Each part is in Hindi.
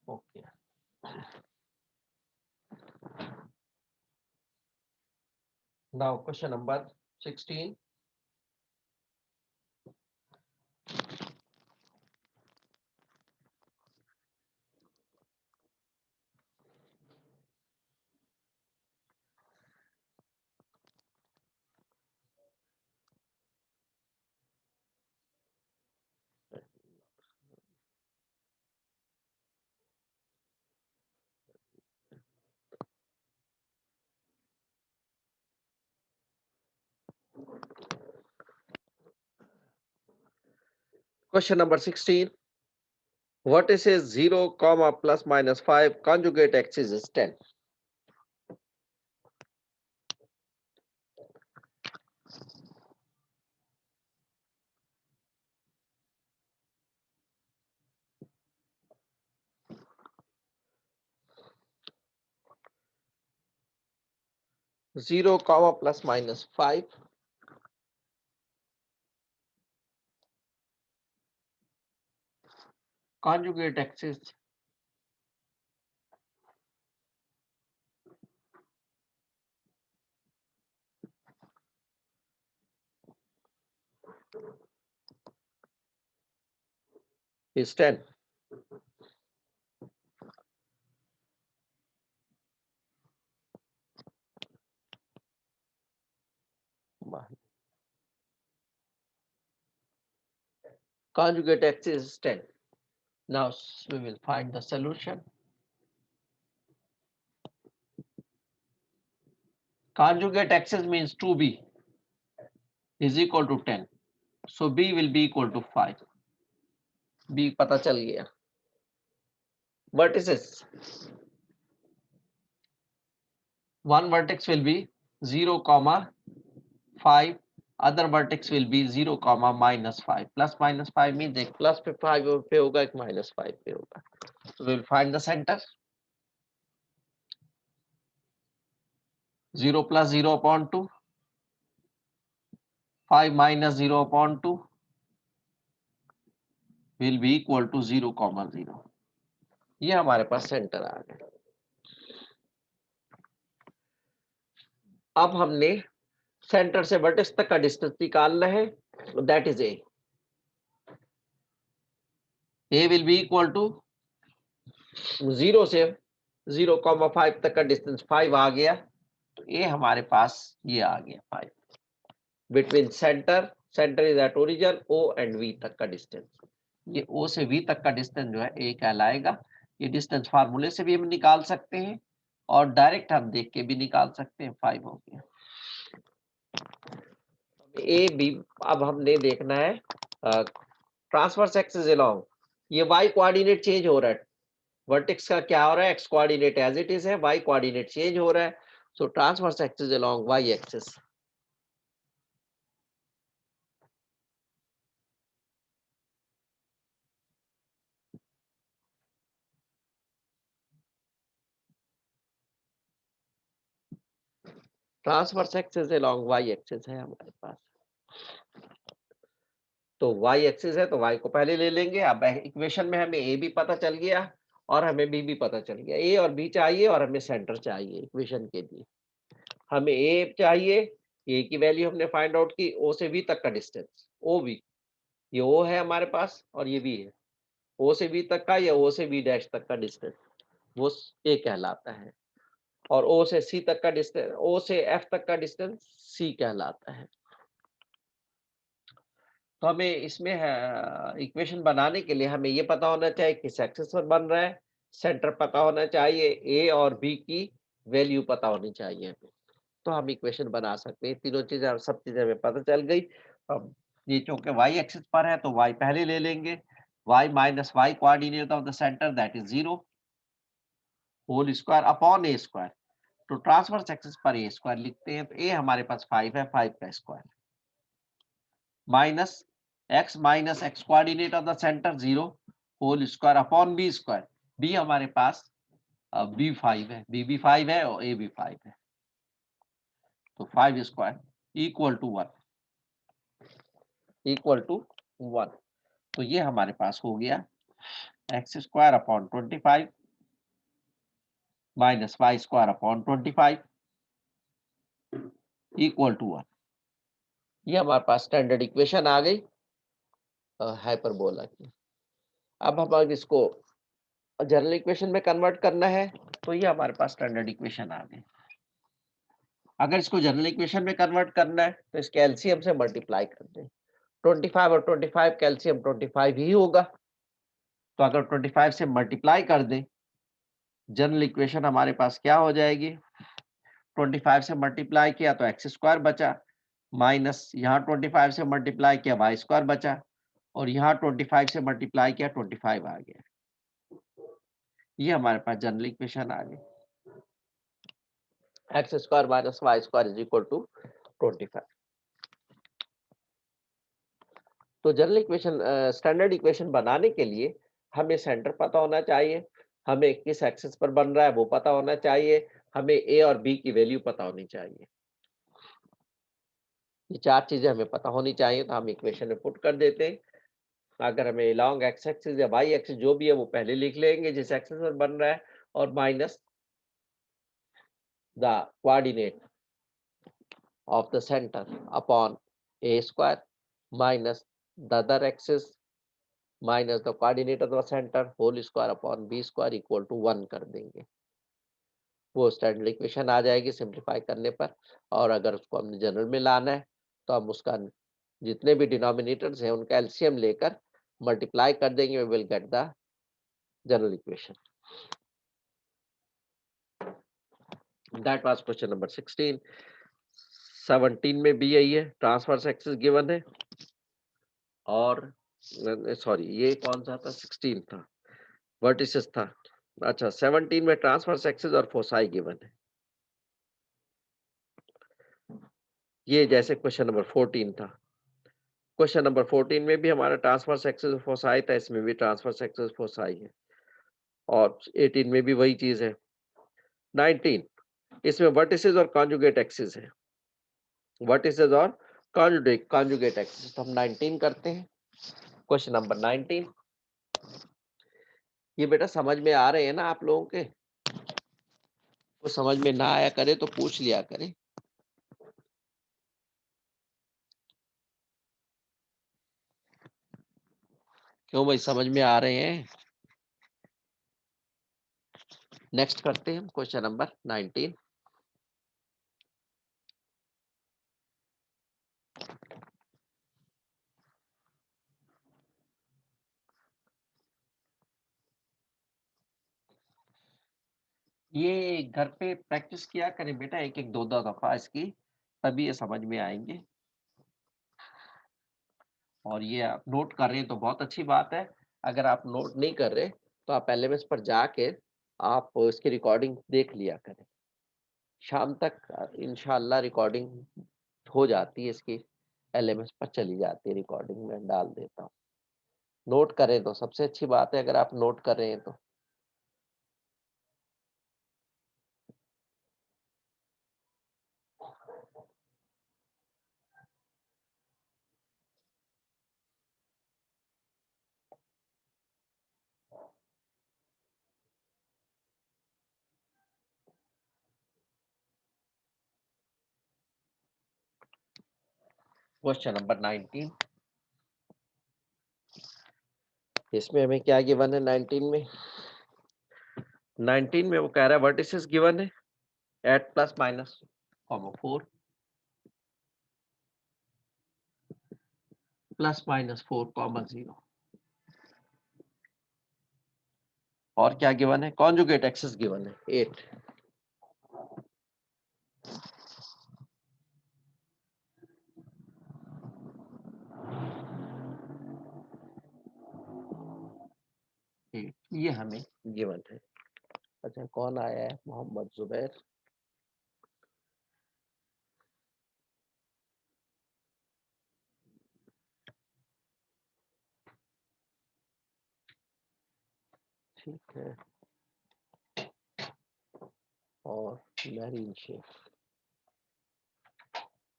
Okay. Now question number 16. Question number 16. What is a 0, comma, plus minus 5 conjugate axis is 10? Zero, comma, plus minus 5 conjugate axis is 10. Conjugate axis is 10. Now we will find the solution. Conjugate axis means 2b is equal to 10. So b will be equal to 5. b पता चल गया. Vertices. One vertex will be 0, comma 5. Other vertex will be 0, comma minus 5. Plus minus 5 means एक plus पे 5 पे होगा, एक minus 5 पे होगा. So we will find the center. 0 plus 0 upon 2. 5 minus 0 upon 2 will be equal to 0, comma 0. ये हमारे पास सेंटर आ गया. अब हमने सेंटर से वर्टेक्स तक का डिस्टेंस निकालना है. That is a will be equal to 0 से 0,5 तक का डिस्टेंस 5 आ गया. तो ए हमारे पास ये आ गया 5 between centre is at origin O and V तक का डिस्टेंस. ये ओ से वी तक का डिस्टेंस जो है ए कहलाएगा. ये डिस्टेंस फार्मूले से भी हम निकाल सकते हैं और डायरेक्ट हम देख के भी निकाल सकते हैं. 5 हो गया ए बी. अब हमने देखना है ट्रांसवर्स एक्सिस अलोंग. ये वाई कोऑर्डिनेट चेंज हो रहा है. वर्टेक्स का क्या हो रहा है, X coordinate as it is है, वाई कोऑर्डिनेट चेंज हो रहा है. So transverse axis along Y axis. Transverse axis along Y axis है हमारे पास. तो वाई एक्सिस है तो वाई को पहले ले लेंगे. अब इक्वेशन में हमें ए भी पता चल गया और हमें बी भी पता चल गया. ए और बी चाहिए और हमें सेंटर चाहिए इक्वेशन के लिए. हमें ए चाहिए. ए की वैल्यू हमने फाइंड आउट की. ओ से बी तक का डिस्टेंस ओ बी. ये ओ है हमारे पास और ये बी है. ओ से बी तक का या ओ से बी डैश तक का डिस्टेंस वो ए कहलाता है. और ओ से सी तक का डिस्टेंस, ओ से एफ तक का डिस्टेंस सी कहलाता है. तो हमें इसमें इक्वेशन बनाने के लिए हमें ये पता होना चाहिए किस एक्सिस पर बन रहा है. सेंटर पता होना चाहिए. ए और बी की वैल्यू पता होनी चाहिए हमें. तो हम इक्वेशन बना सकते हैं. तीनों चीजें सब चीजें हमें पता चल गई. अब ये चूंकि वाई एक्सिस पर है तो वाई पहले ले लेंगे. Y minus Y coordinate of the centre that is 0 whole square upon A square. तो ट्रांसवर्स एक्सिस पर ए स्क्वायर लिखते हैं. तो ए हमारे पास 5 है, 5 का square minus X coordinate of the centre 0 whole square upon B square. B हमारे पास बी 5 है, बी भी 5 है और ए भी 5 है. तो 5 square equal to 1 equal to 1. तो ये हमारे पास हो गया x square upon 25 minus Y square upon 25 equal to 1। ये हमारे पास स्टैंडर्ड इक्वेशन आ गई हाइपरबोला की। अब हम अगर इसको जनरल इक्वेशन में कन्वर्ट करना है तो ये हमारे पास स्टैंडर्ड इक्वेशन आ गई। अगर इसको जनरल इक्वेशन में कन्वर्ट करना है तो इसके एलसीएम से मल्टीप्लाई कर दें। 25 और 25 का एलसीएम 25 ही होगा। तो अगर 25 से मल्टीप्लाई कर दें, जनरल इक्वेशन हमारे पास क्या हो जाएगी? 25 से मल्टीप्लाई किया तो एक्स स्क्वायर बचा, माइनस यहाँ 25 से मल्टीप्लाई किया वाई स्क्वायर बचा, और यहाँ 25 से मल्टीप्लाई किया 25 आ गया। ये हमारे पास जनरल इक्वेशन आ गई। X square minus Y square is equal to 25। तो जनरल इक्वेशन स्टैंडर्ड इक्वेशन बनाने के लिए हमें सेंटर पता होना चाहिए, हमें किस एक्सिस पर बन रहा है वो पता होना चाहिए, हमें ए और बी की वैल्यू पता होनी चाहिए। ये चार चीजें हमें पता होनी चाहिए तो हम इक्वेशन में पुट कर देते हैं। अगर हमें लॉन्ग एक्स एक्सिस या वाई एक्सिस जो भी है वो पहले लिख लेंगे जिस एक्सिस पर बन रहा है, और minus the coordinate of the center upon a square minus the other axis minus the coordinate of the center whole square upon b square equal to 1 कर देंगे। वो स्टैंडर्ड इक्वेशन आ जाएगी सिंप्लीफाई करने पर। और अगर उसको हमने जनरल में लाना है तो हम उसका जितने भी डिनोमिनेटर्स हैं उनका एलसीएम लेकर मल्टीप्लाई कर देंगे, we will get the general equation. That was question number 16। 17 में भी यही है, ट्रांसवर्स एक्सिस गिवन है, और सॉरी ये कौन सा था? 16 था, वर्टिसेस था। अच्छा, 17 में ट्रांसवर्स एक्सिस और फोसाई गिवन है। ये जैसे क्वेश्चन नंबर 14 था। क्वेश्चन नंबर 14 में भी हमारा ट्रांसवर्स एक्सिस और फोसाई था, इसमें भी ट्रांसवर्स एक्सिस फोसाई है, और 18 में भी वही चीज है। 19 इसमें वर्टिसेस और कॉन्जुगेट एक्सिस है, वर्टिसेस और कॉन्जुगेट एक्सिस। तो हम 19 करते हैं। क्वेश्चन नंबर 19, ये बेटा समझ में आ रहे हैं ना आप लोगों के? वो समझ में ना आया करे तो पूछ लिया करे। क्यों भाई, समझ में आ रहे हैं? नेक्स्ट करते हैं क्वेश्चन नंबर 19। ये घर पे प्रैक्टिस किया करें बेटा, एक एक दो दो दफा इसकी, तभी ये समझ में आएंगे। और ये आप नोट कर रहे हैं तो बहुत अच्छी बात है। अगर आप नोट नहीं कर रहे तो आप एलएमएस पर जाके आप इसकी रिकॉर्डिंग देख लिया करें। शाम तक इंशाल्लाह रिकॉर्डिंग हो जाती है इसकी, एलएमएस पर चली जाती है रिकॉर्डिंग, में डाल देता हूँ। नोट करें तो सबसे अच्छी बात है, अगर आप नोट कर रहे हैं तो। क्वेश्चन नंबर 19, इसमें हमें क्या गिवन है? 19 में वो कह रहा है वर्टिसेस गिवन है at plus minus 4 plus minus 4, 0। और क्या गिवन है? कॉन्जुगेट एक्सिस गिवन है 8। ये हमें गिवन है। अच्छा, कौन आया है? मोहम्मद जुबैर। ठीक है, और महरीन शेख।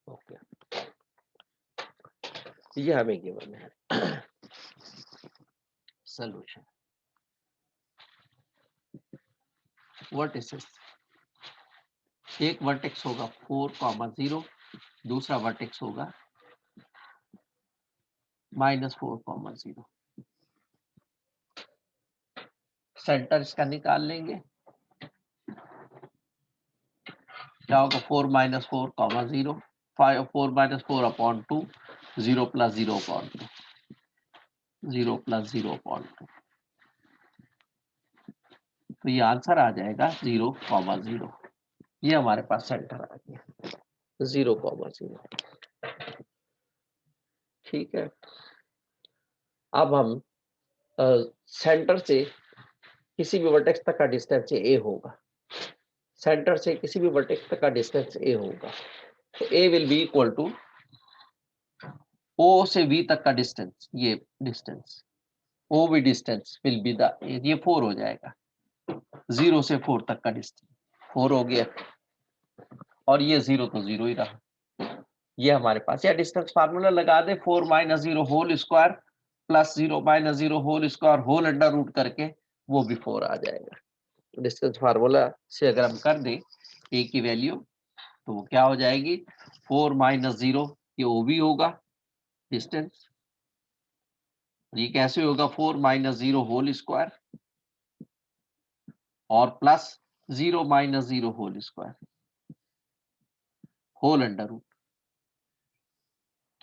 ओके, ये हमें गिवन है। सॉल्यूशन वर्टिसेस, एक वर्टेक्स होगा 4,0, दूसरा वर्टेक्स होगा -4,0। सेंटर इसका निकाल लेंगे, क्या होगा 4 - 4,0, 4 - 4/2, 0 + 0/2, 0 + 0/2, तो ये आंसर आ जाएगा 0,0। ये हमारे पास सेंटर आ गया 0,0। ठीक है, अब हम सेंटर से किसी भी वर्टेक्स तक का डिस्टेंस ए होगा, सेंटर से किसी भी वर्टेक्स तक का डिस्टेंस ए होगा, तो A will be equal to O से वी तक का डिस्टेंस, ये distance O V distance will be the, ये 4 हो जाएगा, 0 से 4 तक का डिस्टेंस 4 हो गया, और ये 0 तो 0 ही रहा। ये हमारे पास, या डिस्टेंस फार्मूला लगा दे, 4 - 0 whole square plus 0 - 0 whole square whole under root करके, वो भी 4 आ जाएगा। डिस्टेंस फार्मूला से अगर हम कर दें ए की वैल्यू, तो वो क्या हो जाएगी 4 - 0, ये ओबी होगा डिस्टेंस, ये कैसे होगा 4 - 0 होल स्क्वायर और plus 0 - 0 whole square whole under root,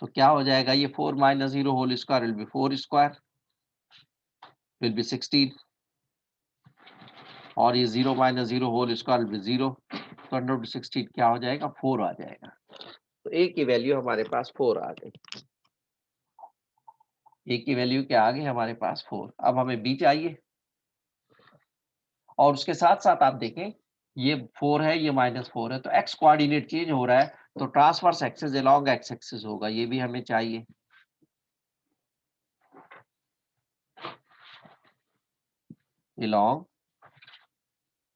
तो क्या हो जाएगा ये 4 - 0 whole square will be 4 square will be 16, और ये 0 - 0 होल स्क्वायर विल बी 0, तो अंडर रूट 16 क्या हो जाएगा 4 आ जाएगा। तो ए की वैल्यू हमारे पास 4 आ गई, ए की वैल्यू क्या आ गई हमारे पास 4। अब हमें बी चाहिए, और उसके साथ साथ आप देखें ये 4 है, ये -4 है, तो एक्स कोऑर्डिनेट चेंज हो रहा है, तो transverse axis along X axis होगा, ये भी हमें चाहिए। अलोंग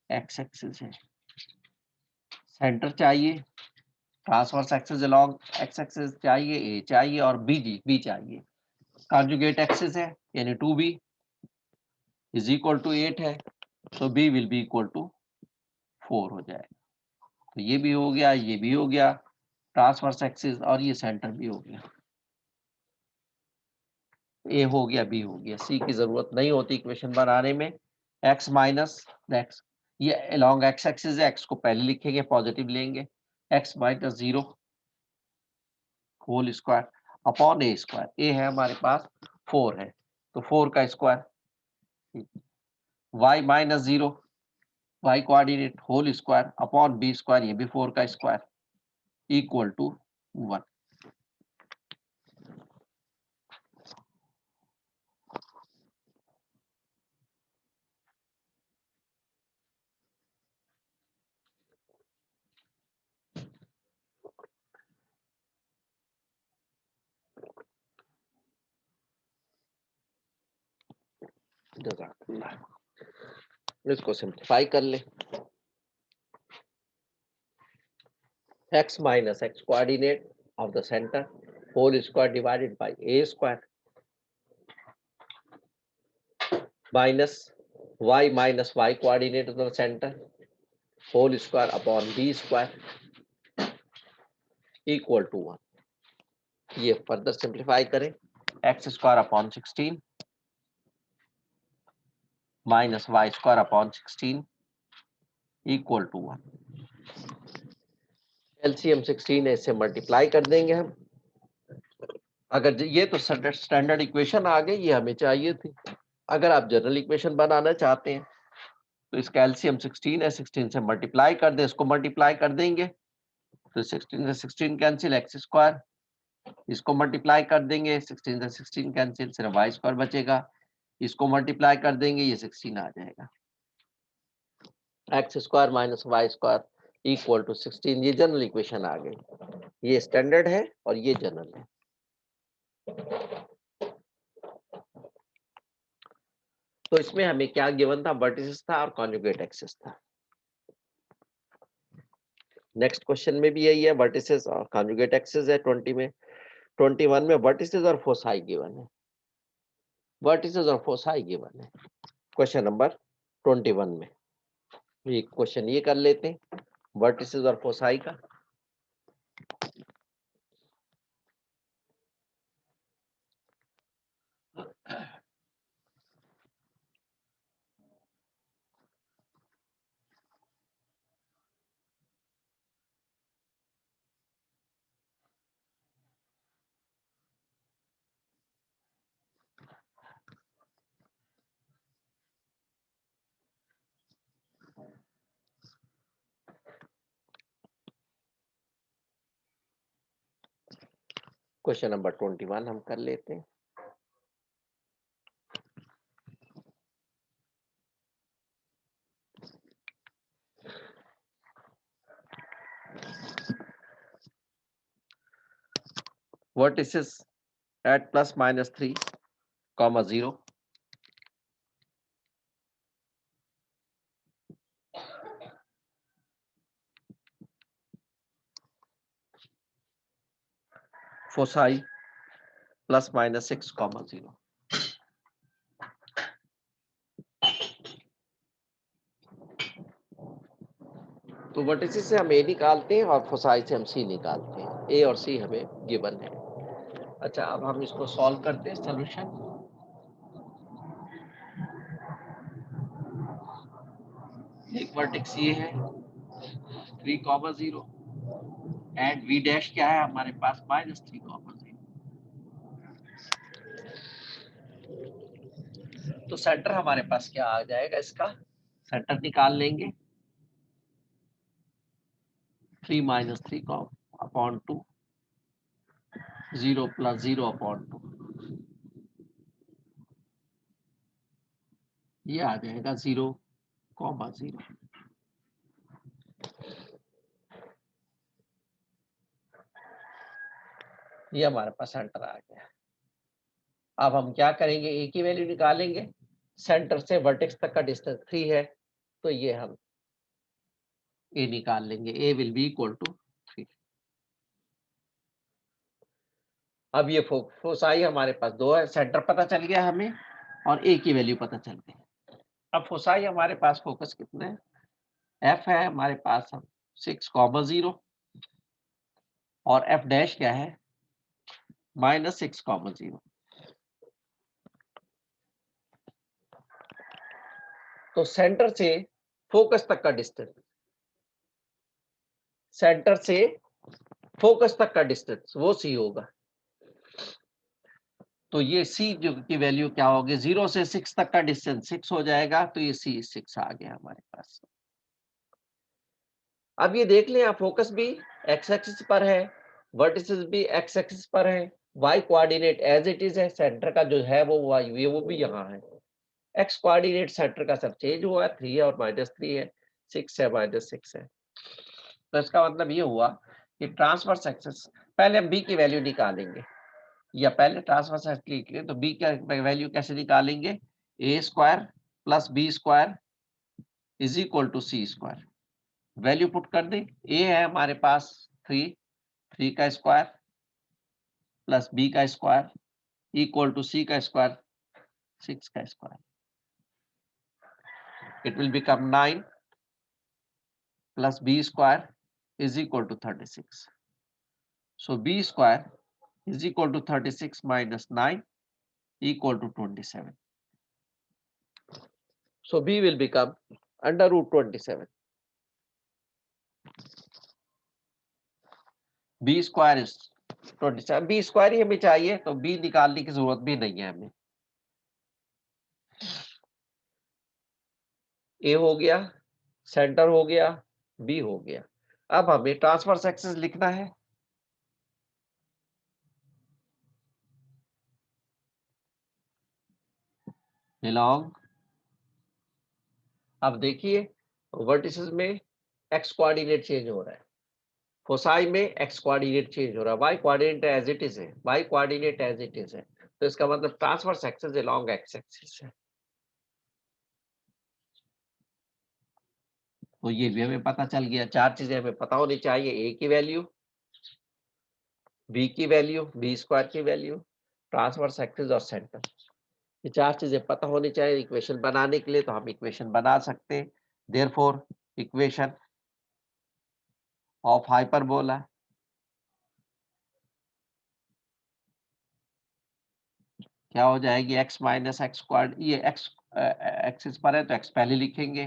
एक्स एक्सिस है, सेंटर चाहिए, transverse axis along X axis चाहिए, ए चाहिए, और बी चाहिए। कॉन्जुगेट एक्सिस है, यानी 2b इज इक्वल टू 8 है, तो b will be equal to 4 हो जाएगा। तो ये भी हो गया, ये भी हो गया ट्रांसवर्स एक्सिस, और ये सेंटर भी हो गया। ए हो गया, बी हो गया, सी की जरूरत नहीं होती इक्वेशन बनाने में। एक्स माइनस एक्स, ये अलोंग एक्स एक्सिस है, एक्स को पहले लिखेंगे, पॉजिटिव लेंगे, X minus 0 whole square upon A square, A है हमारे पास 4 है, तो 4 का स्क्वायर, Y minus 0 Y coordinate whole square upon B square, ये भी 4 का स्क्वायर इक्वल टू 1। इसको सिंप्लीफाई कर ले, x minus x coordinate of the center whole square divided by a square minus y minus y coordinate of the center whole square upon b square equal to 1। ये फर्दर सिंप्लीफाई करें, x square upon 16 minus y square upon 16 equal to 1। LCM 16 है, इससे मल्टीप्लाई कर देंगे हम। अगर ये तो स्टैंडर्ड इक्वेशन आ गई, ये हमें चाहिए थी। अगर आप जनरल इक्वेशन बनाना चाहते हैं तो इसका एलसीएम 16 है, 16 से मल्टीप्लाई कर दें, इसको मल्टीप्लाई कर देंगे तो 16 से 16 कैंसिल, एक्स स्क्वायर, इसको मल्टीप्लाई कर देंगे, 16 से 16 कैंसिल, सिर्फ वाई स्क्वायर बचेगा, इसको मल्टीप्लाई कर देंगे, ये 16 आ जाएगा। X square minus Y square equal to 16, ये जनरल इक्वेशन आ गई। ये स्टैंडर्ड है और ये जनरल है। तो इसमें हमें क्या गिवन था, वर्टिसेस था और कॉन्जुगेट एक्सिस था। नेक्स्ट क्वेश्चन में भी यही है, वर्टिसेस और कॉन्जुगेट एक्सिस है 20 में। 21 में वर्टिसेस और फोसाई गिवन है, वर्टिसेस और फोसाई गिवन है क्वेश्चन नंबर 21 में। एक क्वेश्चन ये कर लेते हैं वर्टिसेस और फोसाई का। क्वेश्चन नंबर 21 हम कर लेते हैं। Vertices at +-3, 0 foci +-6, 0। तो वर्टिसेस से हम ए निकालते हैं और फोसाई से हम सी निकालते हैं। ए और सी हमें गिवन है। अच्छा, अब हम इसको सॉल्व करते हैं। सॉल्यूशन एक वर्टेक्स ये है 3, 0 एंड वी डैश क्या है हमारे पास -3, 0। तो सेंटर हमारे पास क्या आ जाएगा, इसका सेंटर निकाल लेंगे 3 - 3 अपॉन 2, 0 + 0 अपॉन 2, ये आ जाएगा 0, 0। ये हमारे पास सेंटर आ गया। अब हम क्या करेंगे, ए की वैल्यू निकालेंगे। सेंटर से वर्टेक्स तक का डिस्टेंस 3 है, तो ये हम ए निकाल लेंगे। ए विल बी इक्वल टू 3। अब ये फोसाई हमारे पास 2 है, सेंटर पता चल गया हमें और ए की वैल्यू पता चल गई। अब फोसाई हमारे पास फोकस कितने हैं, एफ है हमारे पास 6, 0 और एफ डैश क्या है -6, 0। तो सेंटर से फोकस तक का डिस्टेंस, सेंटर से फोकस तक का डिस्टेंस वो सी होगा। तो ये सी जो की वैल्यू क्या होगी, 0 से 6 तक का डिस्टेंस 6 हो जाएगा, तो ये सी 6 आ गया हमारे पास। अब ये देख लें आप, फोकस भी एक्स एक्सिस पर है, वर्टिसेस भी एक्स एक्सिस पर है, Y coordinate as it is है, सेंटर का जो है वो वाई वो भी यहाँ है। एक्स कोऑर्डिनेट सेंटर का सब चेंज हुआ है, 3 है और -3 है, 6 है -6 है। तो इसका मतलब ये हुआ कि ट्रांसवर्स एक्सिस, पहले हम बी की वैल्यू निकालेंगे, या पहले ट्रांसवर्स एक्सिस लिख लें, तो बी का वैल्यू कैसे निकालेंगे, a² + b² = c²। Value put कर दें, a है हमारे पास 3, 3 का स्क्वायर प्लस b का स्क्वायर इक्वल टू c का स्क्वायर, 6 का square. It will become 9 + b² = 36। So b² = 36 minus 9 = 27. So b will become √27. b² is 27। b² ही हमें चाहिए, तो b निकालने की जरूरत भी नहीं है हमें। a हो गया, सेंटर हो गया, b हो गया। अब हमें ट्रांसवर्स एक्सिस लिखना है। along, अब देखिए वर्टिसेस में एक्स कोऑर्डिनेट चेंज हो रहा है, फोसाई में एक्स कोऑर्डिनेट चेंज हो रहा है, Y coordinate as it is है, Y coordinate as it is है। तो इसका मतलब transverse axis along X axis है। तो ये भी हमें पता चल गया। 4 चीजें हमें पता होनी चाहिए, ए की वैल्यू, बी की वैल्यू, b² की वैल्यू, ट्रांसवर्स एक्सिस और सेंटर। ये 4 चीजें पता होनी चाहिए इक्वेशन बनाने के लिए, तो हम इक्वेशन बना सकते हैं। Therefore, equation of hyperbola क्या हो जाएगी? x माइनस एक्स स्क्वायर, ये x एक्सिस पर है तो x पहले लिखेंगे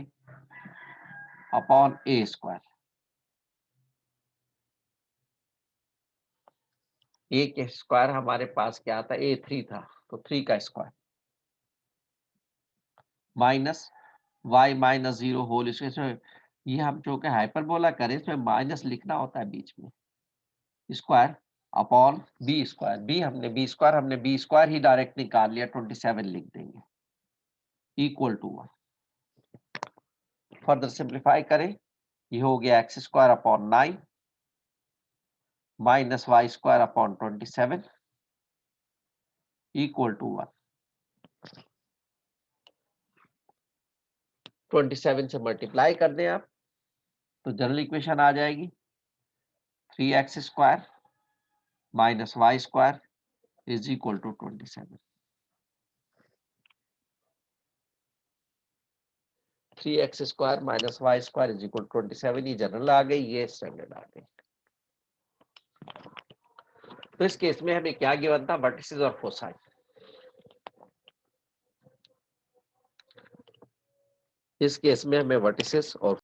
अपॉन a स्क्वायर। a के स्क्वायर हमारे पास क्या था? a 3 था, तो 3 का square minus y minus 0 whole square. ये हम जो कि हाइपरबोला करें इसमें माइनस लिखना होता है बीच में, square upon B square. B square ही डायरेक्ट निकाल लिया, 27 लिख देंगे इक्वल टू 1। फर्दर सिंप्लीफाई करें, ये हो गया x square upon 9 minus Y square upon 27 equal to 1। 27 से मल्टीप्लाई कर दें आप तो जनरल इक्वेशन आ जाएगी 3x square minus Y square is equal to 27। 3x square minus Y square is equal 27, ये जनरल आ गई, ये स्टैंडर्ड आ गई। तो इस केस में हमें क्या गिवन था? वर्टिसेस और फोसाई। इस केस में हमें वर्टिसेस और